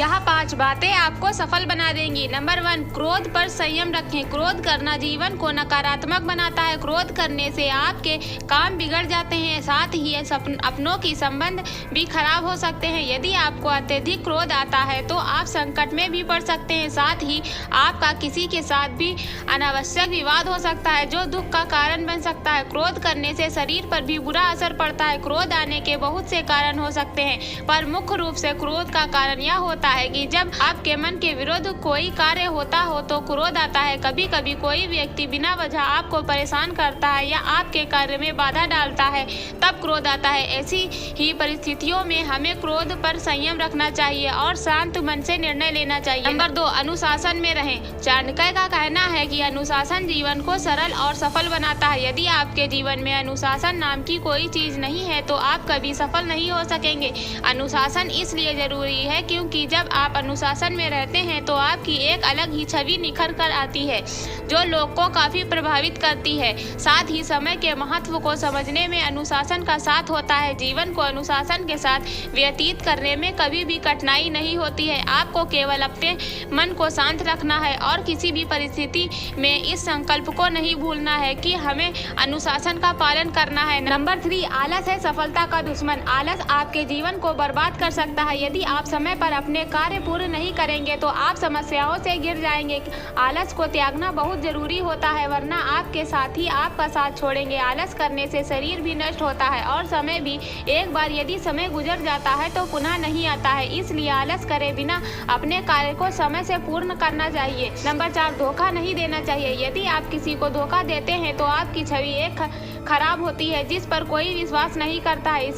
यह 5 बातें आपको सफल बना देंगी। नंबर 1, क्रोध पर संयम रखें। क्रोध करना जीवन को नकारात्मक बनाता है। क्रोध करने से आपके काम बिगड़ जाते हैं, साथ ही अपनों की संबंध भी खराब हो सकते हैं। यदि आपको अत्यधिक क्रोध आता है तो आप संकट में भी पड़ सकते हैं, साथ ही आपका किसी के साथ भी अनावश्यक विवाद हो सकता है जो दुख का कारण बन सकता है। क्रोध करने से शरीर पर भी बुरा असर पड़ता है। क्रोध आने के बहुत से कारण हो सकते हैं, पर मुख्य रूप से क्रोध का कारण यह होता है कि जब आपके मन के विरुद्ध कोई कार्य होता हो तो क्रोध आता है। कभी कभी कोई व्यक्ति बिना वजह आपको परेशान करता है या आपके कार्य में बाधा डालता है, तब क्रोध आता है। ऐसी ही परिस्थितियों में हमें क्रोध पर संयम रखना चाहिए और शांत मन से निर्णय लेना चाहिए। नंबर 2, अनुशासन में रहें। चाणक्य का कहना है कि अनुशासन जीवन को सरल और सफल बनाता है। यदि आपके जीवन में अनुशासन नाम की कोई चीज नहीं है तो आप कभी सफल नहीं हो सकेंगे। अनुशासन इसलिए जरूरी है क्योंकि जब आप अनुशासन में रहते हैं तो आपकी एक अलग ही छवि निखर कर आती है जो लोग को काफी प्रभावित करती है। साथ ही समय के महत्व को समझने में अनुशासन का साथ होता है। जीवन को अनुशासन के साथ व्यतीत करने में कभी भी कठिनाई नहीं होती है। आपको केवल अपने मन को शांत रखना है और किसी भी परिस्थिति में इस संकल्प को नहीं भूलना है कि हमें अनुशासन का पालन करना है। नंबर 3, आलस है सफलता का दुश्मन। आलस आपके जीवन को बर्बाद कर सकता है। यदि आप समय पर अपने कार्य पूरे नहीं करेंगे तो आप समस्याओं से घिर जाएंगे। आलस को त्यागना बहुत जरूरी होता है, वरना आपके साथी आपका साथ छोड़ेंगे। आलस करने से शरीर भी नष्ट होता है और समय भी। एक बार यदि समय गुजर जाता है तो पुनः नहीं आता है, इसलिए आलस करे बिना अपने कार्य को समय से पूर्ण करना चाहिए। नंबर 4, धोखा नहीं देना चाहिए। यदि आप किसी को धोखा देते हैं तो आपकी छवि एक खराब होती है जिस पर कोई विश्वास नहीं करता है।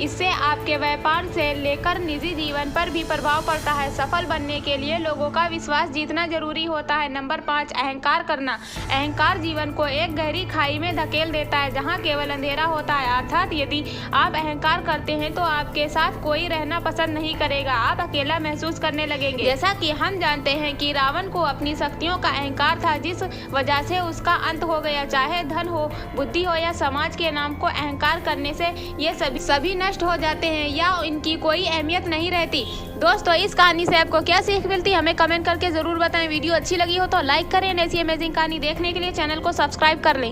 इससे आपके व्यापार से लेकर निजी जीवन पर भी प्रभाव पड़ता है। सफल बनने के लिए लोगों का विश्वास जीतना जरूरी होता है। नंबर 5, अहंकार करना। अहंकार जीवन को एक गहरी खाई में धकेल देता है जहां केवल अंधेरा होता है। अर्थात यदि आप अहंकार करते हैं तो आपके साथ कोई रहना पसंद नहीं करेगा, आप अकेला महसूस करने लगेंगे। जैसा कि हम जानते हैं कि रावण को अपनी शक्तियों का अहंकार था जिस वजह से उसका अंत हो गया। चाहे धन हो, बुद्धि हो या समाज के नाम को अहंकार करने से ये सभी नष्ट हो जाते हैं या इनकी कोई अहमियत नहीं रहती। दोस्तों, इस कहानी से आपको क्या सीख मिलती है हमें कमेंट करके जरूर बताएं। वीडियो अच्छी लगी हो तो लाइक करें। ऐसी अमेजिंग कहानी देखने के लिए चैनल को सब्सक्राइब कर लें।